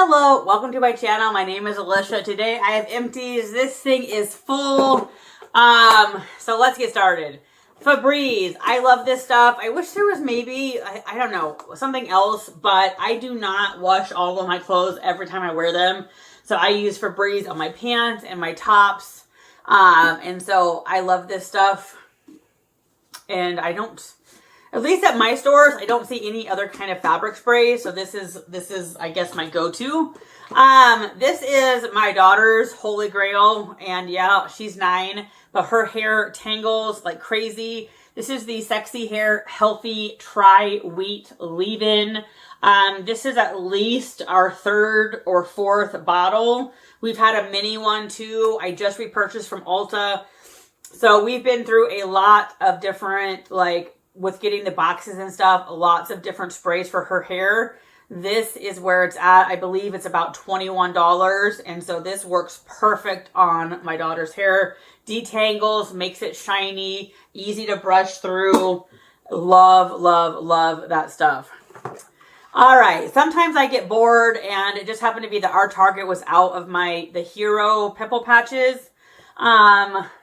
Hello, welcome to my channel. My name is Alicia. Today I have empties. This thing is full. So let's get started. Febreze. I love this stuff. I wish there was maybe, I don't know, something else, but I do not wash all of my clothes every time I wear them. So I use Febreze on my pants and my tops. And so I love this stuff. And I don't, at least at my stores, I don't see any other kind of fabric spray. So this is I guess my go-to. This is my daughter's holy grail. And yeah, she's 9, but her hair tangles like crazy. This is the Sexy Hair Healthy Tri-Wheat Leave-In. This is at least our 3rd or 4th bottle. We've had a mini one too. I just repurchased from Ulta. So we've been through a lot of different, like, with getting the boxes and stuff, lots of different sprays for her hair. This is where it's at. I believe it's about $21. And so this works perfect on my daughter's hair. Detangles, makes it shiny, easy to brush through. Love, love, love that stuff. All right. Sometimes I get bored, and it just happened to be that our Target was out of the Hero pimple patches.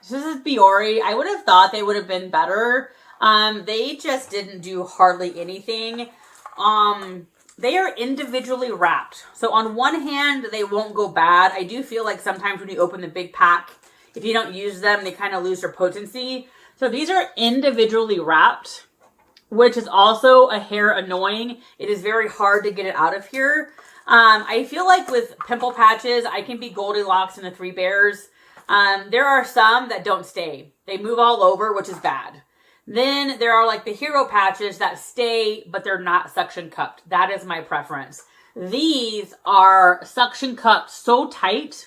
This is Biore. I would have thought they would have been better. They just didn't do hardly anything. They are individually wrapped. So on one hand, they won't go bad. I do feel like sometimes when you open the big pack, if you don't use them, they kind of lose their potency. So these are individually wrapped, which is also a hair annoying. It is very hard to get it out of here. I feel like with pimple patches, I can be Goldilocks and the 3 Bears. There are some that don't stay. They move all over, which is bad. Then there are like the Hero patches that stay, but they're not suction cupped. That is my preference. These are suction cupped so tight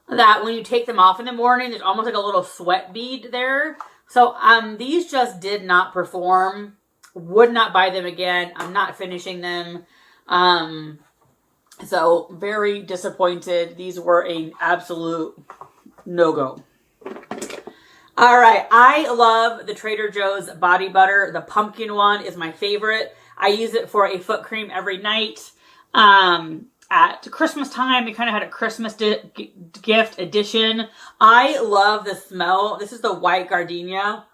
that when you take them off in the morning, there's almost like a little sweat bead there. So these just did not perform. Would not buy them again. I'm not finishing them. So very disappointed. These were an absolute no-go. All right, I love the Trader Joe's body butter. The pumpkin one is my favorite. I use it for a foot cream every night. At Christmas time, we kind of had a Christmas gift edition. I love the smell. This is the white gardenia.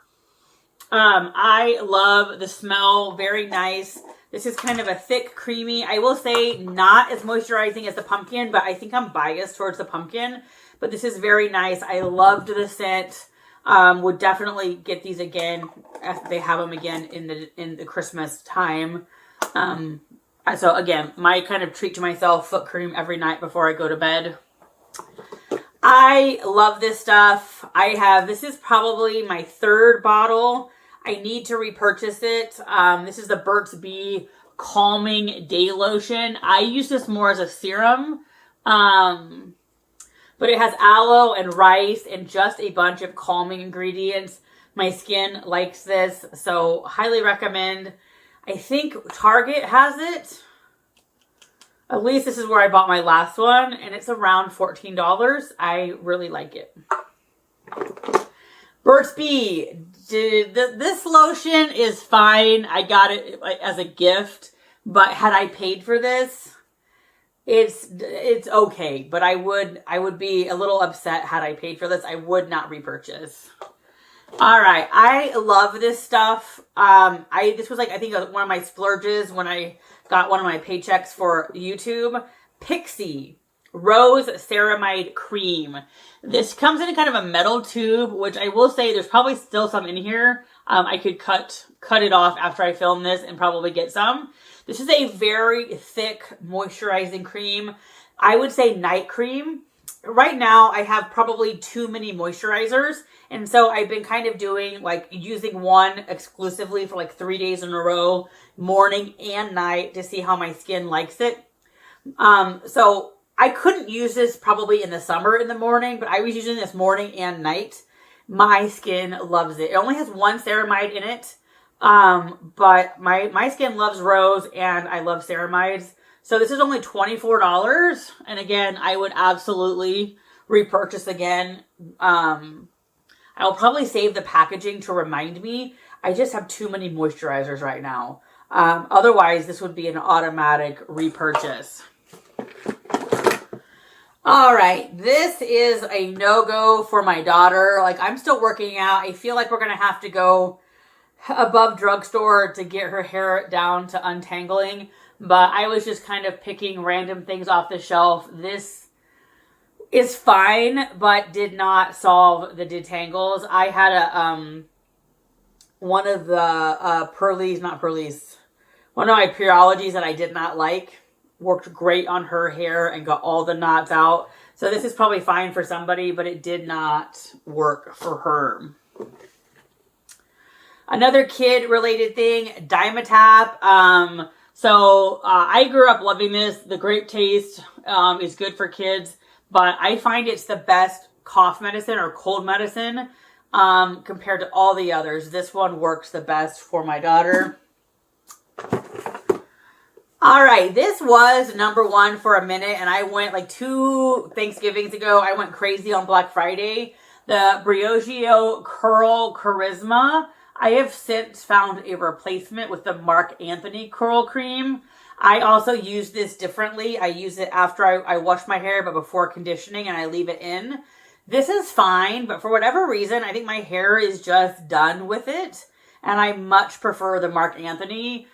I love the smell. Very nice. This is kind of a thick, creamy. I will say not as moisturizing as the pumpkin, but I think I'm biased towards the pumpkin. But this is very nice. I loved the scent. Would definitely get these again if they have them again in the Christmas time. So again, my kind of treat to myself, foot cream every night before I go to bed. I love this stuff. This is probably my 3rd bottle. I need to repurchase it. This is the Burt's Bee Calming Day Lotion. I use this more as a serum. But it has aloe and rice and just a bunch of calming ingredients. My skin likes this, so highly recommend. I think Target has it. At least this is where I bought my last one, and it's around $14. I really like it. Burt's Bee. This lotion is fine. I got it as a gift, but had I paid for this, it's okay, but I would be a little upset had I paid for this. I would not repurchase. All right, I love this stuff. This was like, I think one of my splurges when I got one of my paychecks for YouTube. Pixie Rose Ceramide Cream. This comes in kind of a metal tube, which I will say there's probably still some in here. I could cut it off after I film this and probably get some. This is a very thick moisturizing cream. I would say night cream. Right now, I have probably too many moisturizers. And so I've been kind of doing like using one exclusively for like 3 days in a row, morning and night, to see how my skin likes it. So I couldn't use this probably in the summer in the morning, but I was using this morning and night. My skin loves it. It only has 1 ceramide in it. But my skin loves rose, and I love ceramides. So this is only $24. And again, I would absolutely repurchase again. I'll probably save the packaging to remind me. I just have too many moisturizers right now. Otherwise, this would be an automatic repurchase. All right, this is a no-go for my daughter. Like, I'm still working out. I feel like we're going to have to go above drugstore to get her hair down to untangling. But I was just kind of picking random things off the shelf. This is fine, but did not solve the detangles. I had one of the one of my Pureologies that I did not like. Worked great on her hair and got all the knots out. So this is probably fine for somebody, but it did not work for her. Another kid-related thing, Dimetap. I grew up loving this. The grape taste is good for kids, but I find it's the best cough medicine or cold medicine compared to all the others. This one works the best for my daughter. All right, this was number one for a minute, and I went like 2 Thanksgivings ago. I went crazy on Black Friday. The Briogeo Curl Charisma. I have since found a replacement with the Marc Anthony Curl Cream. I also use this differently. I use it after I wash my hair, but before conditioning, and I leave it in. This is fine, but for whatever reason, I think my hair is just done with it, and I much prefer the Marc Anthony.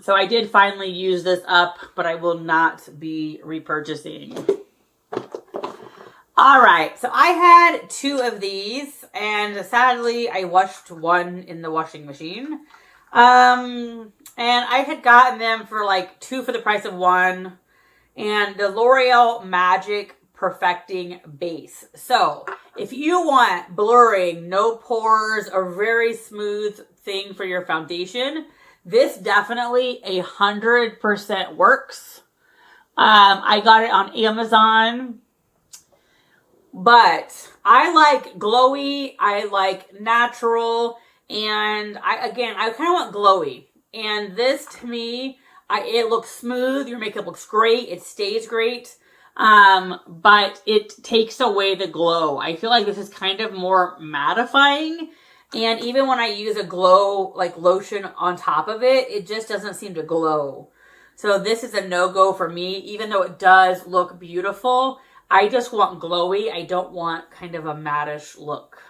So I did finally use this up, but I will not be repurchasing. All right, so I had 2 of these, and sadly, I washed one in the washing machine. And I had gotten them for like 2 for the price of 1, and the L'Oreal Magic Perfecting Base. So if you want blurring, no pores, a very smooth thing for your foundation, this definitely 100% works. I got it on Amazon, but I like glowy, I like natural, and I kind of want glowy. And this to me, it looks smooth, your makeup looks great, it stays great, but it takes away the glow. I feel like this is kind of more mattifying. And even when I use a glow, like lotion on top of it, it just doesn't seem to glow. So this is a no-go for me. Even though it does look beautiful, I just want glowy. I don't want kind of a mattish look.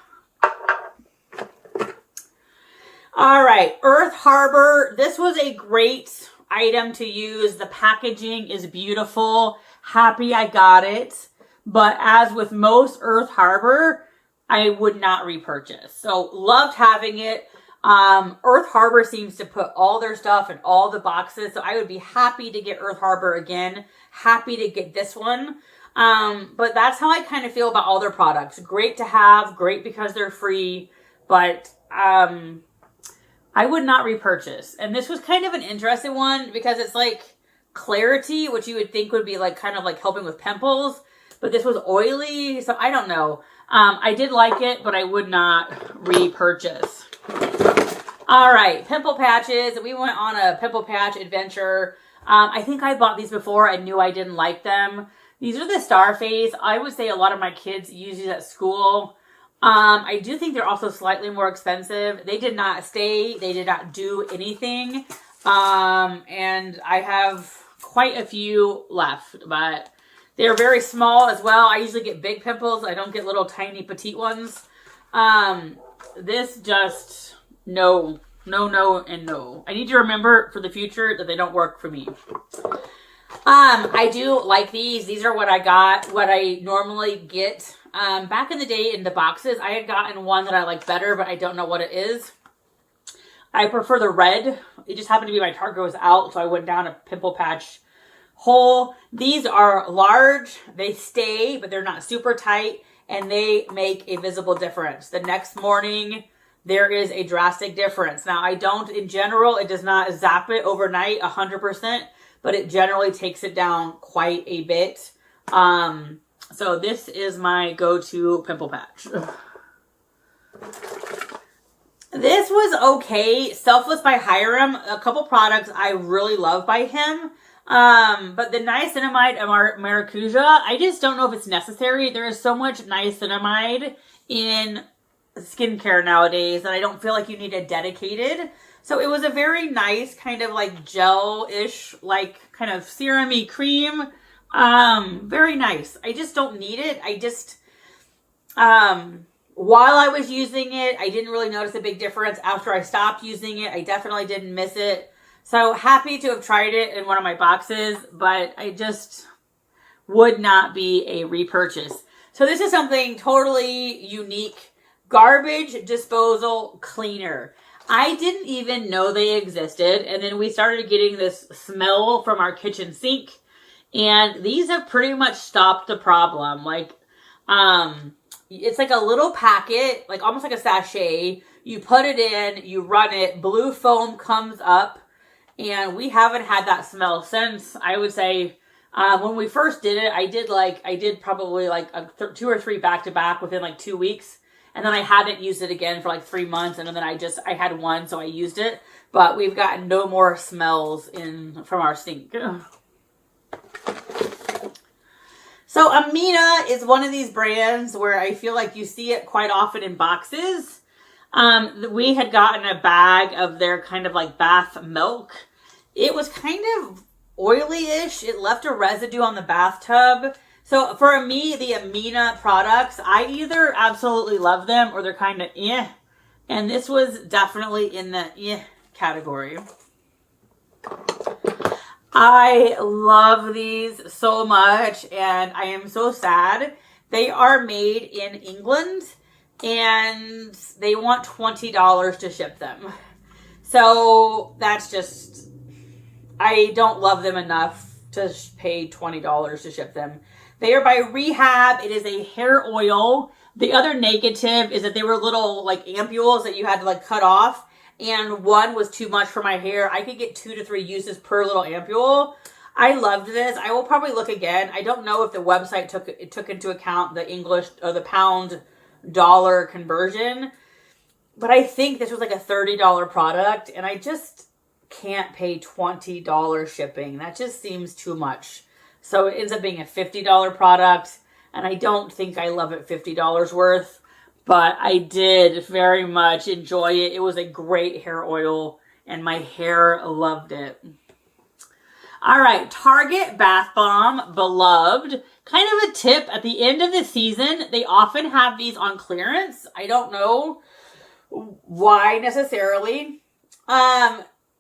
All right, Earth Harbor. This was a great item to use. The packaging is beautiful. Happy I got it. But as with most Earth Harbor, I would not repurchase. So loved having it. Earth Harbor seems to put all their stuff in all the boxes. So I would be happy to get Earth Harbor again. Happy to get this one. But that's how I kind of feel about all their products. Great to have. Great because they're free. But I would not repurchase. And this was kind of an interesting one because it's like clarity, which you would think would be like kind of like helping with pimples. But this was oily. So I don't know. I did like it, but I would not repurchase. All right, pimple patches. We went on a pimple patch adventure. I think I bought these before. I knew I didn't like them. These are the Starface. I would say a lot of my kids use these at school. I do think they're also slightly more expensive. They did not stay. They did not do anything. And I have quite a few left, but they're very small as well. I usually get big pimples. I don't get little tiny petite ones. This just, no, and no. I need to remember for the future that they don't work for me. I do like these. These are what I got, what I normally get. Back in the day in the boxes, I had gotten one that I like better, but I don't know what it is. I prefer the red. It just happened to be my Target was out, so I went down a pimple patch hole. These are large, they stay, but they're not super tight, and they make a visible difference. The next morning, there is a drastic difference. Now, in general, it does not zap it overnight 100%, but it generally takes it down quite a bit. So this is my go-to pimple patch. This was okay. Selfless by Hiram, a couple products I really love by him. But the niacinamide and maracuja, I just don't know if it's necessary. There is so much niacinamide in skincare nowadays that I don't feel like you need a dedicated. So it was a very nice kind of like gel-ish, like kind of serum-y cream. Very nice. I just don't need it. I just, while I was using it, I didn't really notice a big difference. After I stopped using it, I definitely didn't miss it. So happy to have tried it in one of my boxes, but I just would not be a repurchase. So this is something totally unique. Garbage disposal cleaner. I didn't even know they existed. And then we started getting this smell from our kitchen sink. And these have pretty much stopped the problem. Like, it's like a little packet, like almost like a sachet. You put it in, you run it, blue foam comes up. And we haven't had that smell since, I would say, when we first did it, I did probably like 2 or 3 back-to-back within like 2 weeks. And then I hadn't used it again for like 3 months. And then I had one, so I used it. But we've gotten no more smells from our sink. So Amina is one of these brands where I feel like you see it quite often in boxes. We had gotten a bag of their kind of like bath milk. It was kind of oily-ish. It left a residue on the bathtub. So for me, the Amina products, I either absolutely love them or they're kind of eh. And this was definitely in the eh category. I love these so much and I am so sad. They are made in England and they want $20 to ship them. So that's just, I don't love them enough to pay $20 to ship them. They are by Rehab. It is a hair oil. The other negative is that they were little like ampules that you had to like cut off. And one was too much for my hair. I could get 2 to 3 uses per little ampule. I loved this. I will probably look again. I don't know if the website took into account the English or the pound dollar conversion. But I think this was like a $30 product. And I just can't pay $20 shipping. That just seems too much. So it ends up being a $50 product. And I don't think I love it $50 worth. But I did very much enjoy it. It was a great hair oil. And my hair loved it. All right. Target Bath Bomb Beloved. Kind of a tip. At the end of the season, they often have these on clearance. I don't know why necessarily.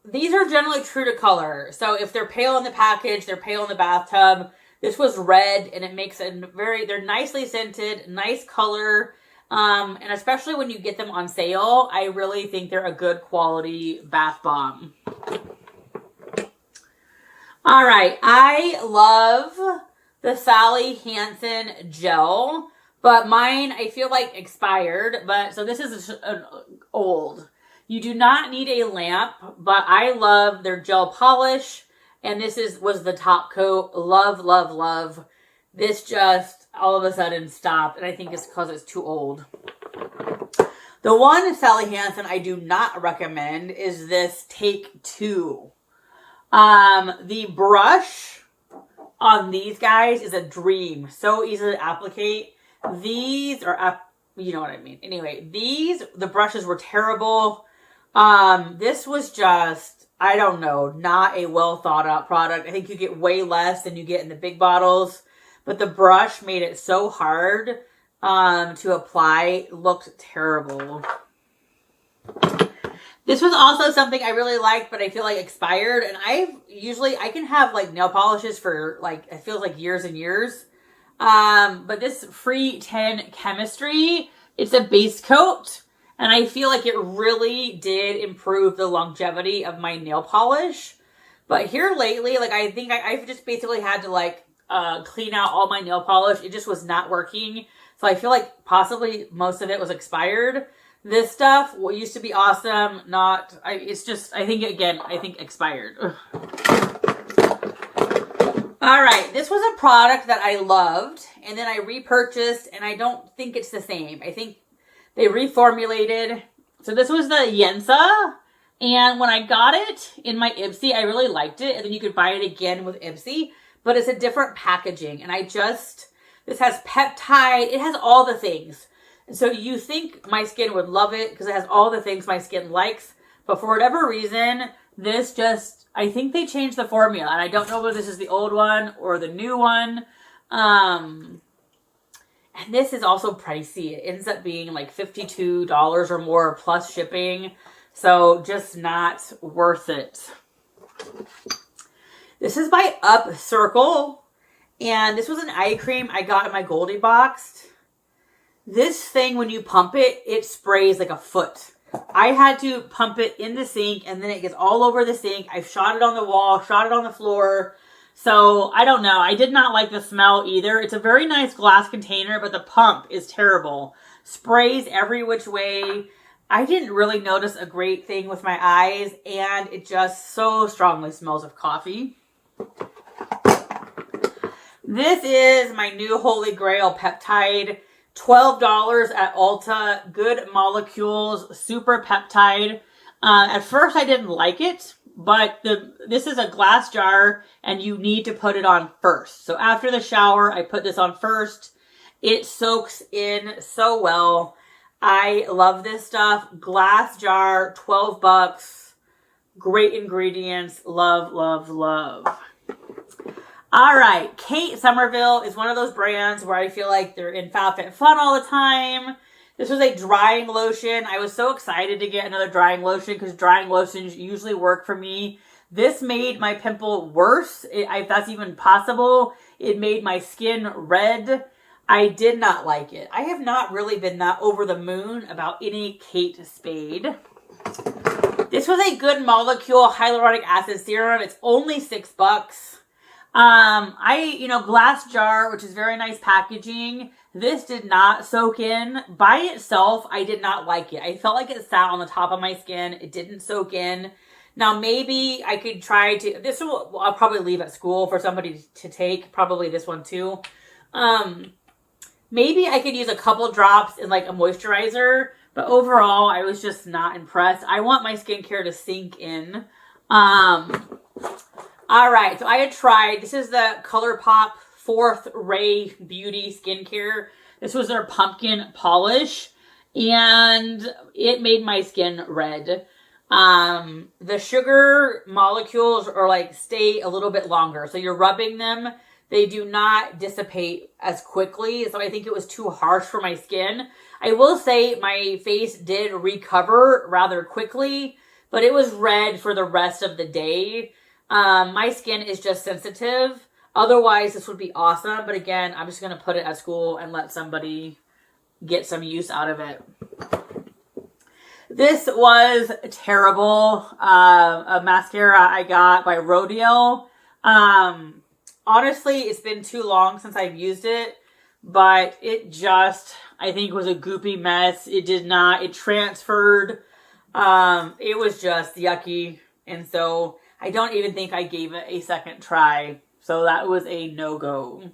These are generally true to color. So if they're pale in the package, they're pale in the bathtub. This was red and it makes it they're nicely scented, nice color. And especially when you get them on sale, I really think they're a good quality bath bomb. All right. I love the Sally Hansen gel, but mine I feel like expired. But so this is old. You do not need a lamp, but I love their gel polish. And this was the top coat. Love, love, love. This just all of a sudden stopped. And I think it's because it's too old. The one Sally Hansen I do not recommend is this Take 2. The brush on these guys is a dream. So easy to applicate. These are, you know what I mean. Anyway, the brushes were terrible. This was just, I don't know, not a well thought out product. I think you get way less than you get in the big bottles, but the brush made it so hard, to apply. It looked terrible. This was also something I really liked, but I feel like expired. And I can have like nail polishes for like, it feels like years and years. But this Free 10 Chemistry, it's a base coat. And I feel like it really did improve the longevity of my nail polish. But here lately, like I think I've just basically had to like clean out all my nail polish. It just was not working. So I feel like possibly most of it was expired. This stuff, what used to be awesome, it's just, I think expired. Ugh. All right, this was a product that I loved, and then I repurchased, and I don't think it's the same. I think they reformulated. So this was the Yensa, and when I got it in my Ipsy, I really liked it, and then you could buy it again with Ipsy, but it's a different packaging, and this has peptide, it has all the things. And so you think my skin would love it because it has all the things my skin likes. But for whatever reason, This just, I think they changed the formula, and I don't know whether this is the old one or the new one. And this is also pricey. It ends up being like $52 or more plus shipping. So just not worth it. This is by Up Circle. And this was an eye cream I got in my Goldie box. This thing, when you pump it, it sprays like a foot. I had to pump it in the sink, and then it gets all over the sink. I've shot it on the wall, shot it on the floor. So, I don't know. I did not like the smell either. It's a very nice glass container, but the pump is terrible. Sprays every which way. I didn't really notice a great thing with my eyes, and it just so strongly smells of coffee. This is my new Holy Grail peptide. $12 at Ulta. Good molecules. Super peptide. At first I didn't like it, but this is a glass jar and you need to put it on first. So after the shower, I put this on first. It soaks in so well. I love this stuff. Glass jar, 12 bucks. Great ingredients. Love, love, love. All right, Kate Somerville is one of those brands where I feel like they're in FabFitFun all the time. This was a drying lotion. I was so excited to get another drying lotion because drying lotions usually work for me. This made my pimple worse, if that's even possible. It made my skin red. I did not like it. I have not really been that over the moon about any Kate Spade. This was a Good Molecule hyaluronic acid serum. It's only $6. Glass jar, which is very nice packaging. This did not soak in. By itself, I did not like it. I felt like it sat on the top of my skin. It didn't soak in. Now, maybe I could try to, I'll probably leave at school for somebody to take, probably this one too. Maybe I could use a couple drops in like a moisturizer, but overall, I was just not impressed. I want my skincare to sink in. All right, so I had tried, this is the ColourPop 4th Ray Beauty Skincare. This was their pumpkin polish, and it made my skin red. The sugar molecules are like stay a little bit longer. So you're rubbing them, they do not dissipate as quickly. So I think it was too harsh for my skin. I will say my face did recover rather quickly, but it was red for the rest of the day. My skin is just sensitive. Otherwise, this would be awesome. But again, I'm just going to put it at school and let somebody get some use out of it. This was terrible. A mascara I got by Rodeo. Honestly, it's been too long since I've used it. But it just, I think, was a goopy mess. It transferred. It was just yucky. And so I don't even think I gave it a second try. So that was a no-go.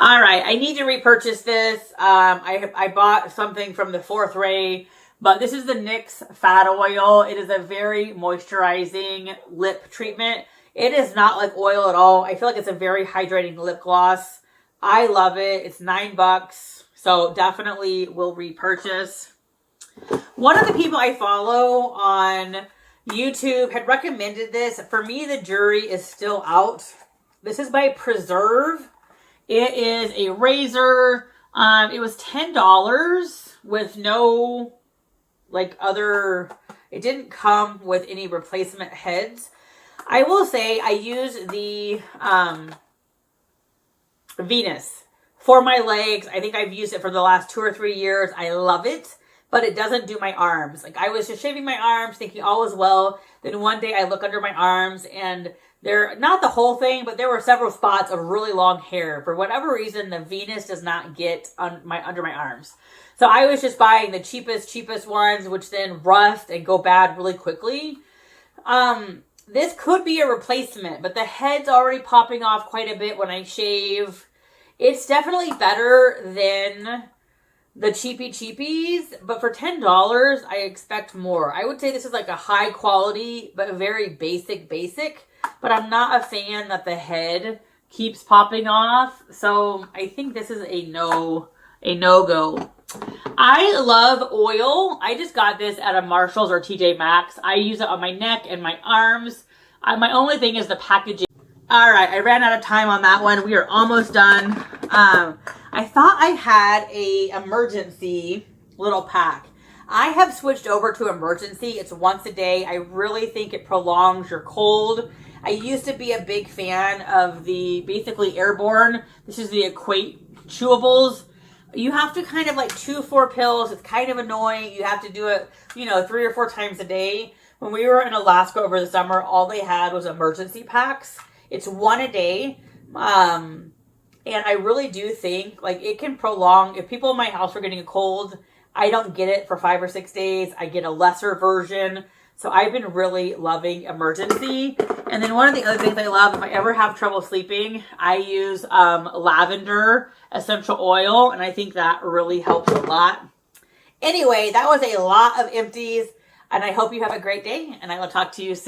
All right, I need to repurchase this. I bought something from the 4th Ray, but this is the NYX Fat Oil. It is a very moisturizing lip treatment. It is not like oil at all. I feel like it's a very hydrating lip gloss. I love it. It's $9, so definitely will repurchase. One of the people I follow on YouTube had recommended this. For me, the jury is still out. This is by Preserve. It is a razor. It was $10 with no, it didn't come with any replacement heads. I will say I use the Venus for my legs. I think I've used it for the last 2 or 3 years. I love it. But it doesn't do my arms. I was just shaving my arms, thinking all was well. Then one day I look under my arms and they're not the whole thing, but there were several spots of really long hair. For whatever reason, the Venus does not get under my arms. So I was just buying the cheapest ones, which then rust and go bad really quickly. This could be a replacement, but the head's already popping off quite a bit when I shave. It's definitely better than the cheapies, but for $10, I expect more. I would say this is like a high quality, but a very basic, but I'm not a fan that the head keeps popping off. So I think this is a no-go. I love oil. I just got this at a Marshall's or TJ Maxx. I use it on my neck and my arms. My only thing is the packaging. All right, I ran out of time on that one. We are almost done. I thought I had a emergency little pack. I have switched over to emergency. It's once a day. I really think it prolongs your cold. I used to be a big fan of the basically airborne. This is the Equate chewables. You have to kind of like chew 4 pills. It's kind of annoying. You have to do it, 3 or 4 times a day. When we were in Alaska over the summer, all they had was emergency packs. It's 1 a day. And I really do think like it can prolong. If people in my house are getting a cold, I don't get it for 5 or 6 days. I get a lesser version. So I've been really loving emergency. And then one of the other things I love, if I ever have trouble sleeping, I use lavender essential oil. And I think that really helps a lot. Anyway, that was a lot of empties. And I hope you have a great day. And I will talk to you soon.